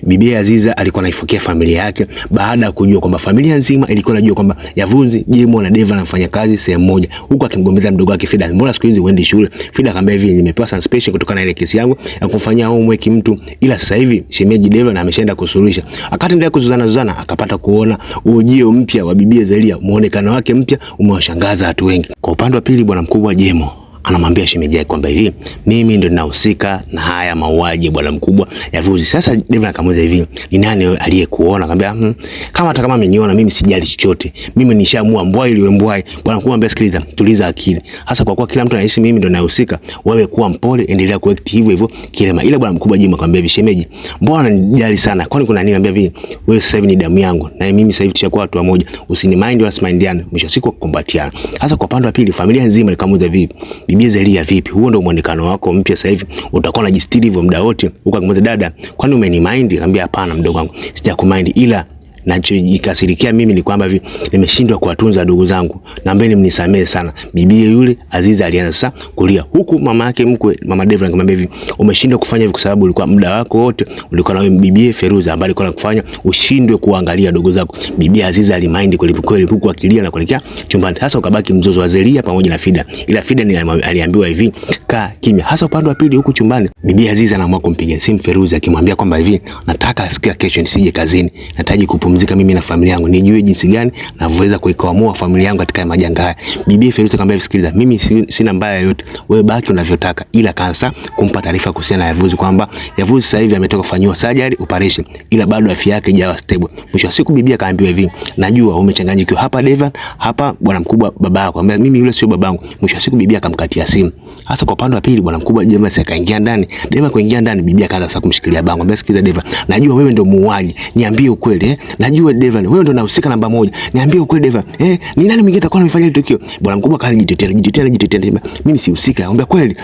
Bibi Aziza alikuwa anaifukia familia yake baada ya kujua kwamba familia nzima ilikuwa inajua kwamba Yavunzi, Jemo na Deva wanafanya kazi sehemu moja, huku akimgombeza mdogo wake Fida, mbona siku hizi uendi shule? Fida akamwambia hivi, nimepewa suspension kutokana na ile kesi yangu ya kumfanyia homework mtu, ila sasa hivi shemeji Deva na ameshaenda kusuluhisha. Akaendelea kuzuzana, akapata kuona ujio mpya wa Bibi Zelia, muonekano wake mpya umewashangaza watu wengi. Kwa upande wa pili, bwana mkubwa Jemo anamwambia shemeji yake kwamba hivi, mimi ndo ninahusika na haya mauaji bwana mkubwa Yavunzi. Sasa Deva akamuuliza hivi, ni nani aliyekuona? Akamwambia kama hata kama ameniona mimi sijali chochote, mimi nishaamua mbwai ile mbwai. Bwana mkubwa ambaye, sikiliza, tuliza akili. Hasa kwa kuwa kila mtu anahisi mimi ndo ninahusika, wewe kuwa mpole, endelea kuact hivyo hivyo kilema. Ila bwana mkubwa Jemo akamwambia hivi, shemeji, mbona unanijali sana? Kwani kuna nini? Akamwambia hivi, wewe sasa hivi ni damu yangu na mimi sasa hivi tushakuwa watu wamoja, usini mind wala simindiane, mwisho siku kukumbatiana. Hasa kwa upande wa pili, familia nzima ikamuuliza vipi, Bibi Zelia vipi? Huo ndio muonekano wako mpya sasa hivi, utakuwa unajistiri hivyo muda wote? Huko akamwambia dada, kwani umenimind? Akamwambia hapana mdogo wangu, sijakumind, ila nachojikasirikia mimi ni kwamba hivi nimeshindwa kuwatunza ndugu zangu, naombeni mnisamee sana. Bibi yule Aziza alianza sasa kulia, huku mama yake mkwe mama Deva anamwambia hivi, umeshindwa kufanya hivi kwa sababu ulikuwa muda wako wote ulikuwa na bibi Feruza ambaye alikuwa anakufanya ushindwe kuangalia ndugu zako. Bibi Aziza alimind kweli huku akilia na kuelekea chumbani. Hasa ukabaki mzozo wa Zelia pamoja na Fida, ila Fida ni aliambiwa hivi, kaa kimya. Hasa upande wa pili, huku chumbani, Bibi Aziza anaamua kumpigia simu Feruza akimwambia kwamba hivi, nataka siku ya kesho nisije kazini, nataji kupumzika mimi na familia yangu, nijue jinsi gani navyoweza kuikwamua familia yangu katika majanga haya. Bibi Feruza akamwambia, sikiliza, mimi sina mbaya yote, wewe baki unavyotaka, ila kansa kumpa taarifa kuhusiana na Yavunzi kwamba Yavunzi sasa hivi ametoka kufanywa surgery operation, ila bado afya yake haijawa stable. Mwisho wa siku bibi akaambiwa hivi, najua umechanganyikiwa hapa Deva, hapa bwana mkubwa baba yako. Akamwambia mimi yule sio babangu. Mwisho wa siku bibi akamkatia simu. Hasa kwa upande wa pili, bwana mkubwa Jema akaingia ndani. Deva kuingia ndani, bibi akaanza sasa kumshikilia bango. Akamwambia, sikiliza Deva, najua wewe ndio muuaji, niambie ukweli najua Deva wewe ndio unahusika namba moja, niambie ukweli Deva, ni nani mwingine atakuwa anafanya ile tukio? Bwana mkubwa alijitetea, mimi sihusika. Akamwambia kweli,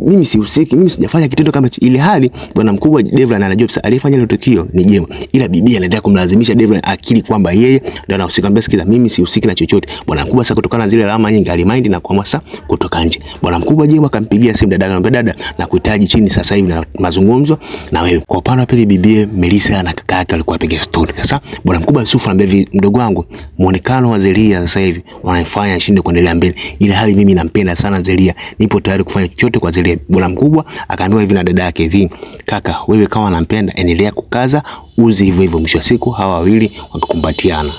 mimi sihusiki, mimi sijafanya kitendo kama ile. Hali bwana mkubwa Deva anajua sasa alifanya ile tukio ni Jema, ila bibi anaendelea kumlazimisha Deva akili kwamba yeye ndio anahusika. Akamwambia sikiliza, mimi sihusiki na chochote. Bwana mkubwa sasa, kutokana na zile alama nyingi alimind na kuamua sasa kutoka nje. Bwana mkubwa Jema akampigia simu dada, akamwambia dada, nakuhitaji chini sasa hivi na mazungumzo na wewe. Kwa upande wa pili, bibi Melissa na kaka yake walikuwa wapiga story. Sasa bwana mkubwa Yusufu anambia, mdogo wangu, muonekano wa Zelia sasa hivi wanafanya ashinde kuendelea mbele, ila hali mimi nampenda sana Zelia, nipo tayari kufanya chochote kwa Zelia. Bwana mkubwa akaambiwa hivi na dada yake hivi, kaka, wewe kama unampenda endelea kukaza uzi hivyo hivyo. Mwisho wa siku hawa wawili wakakumbatiana.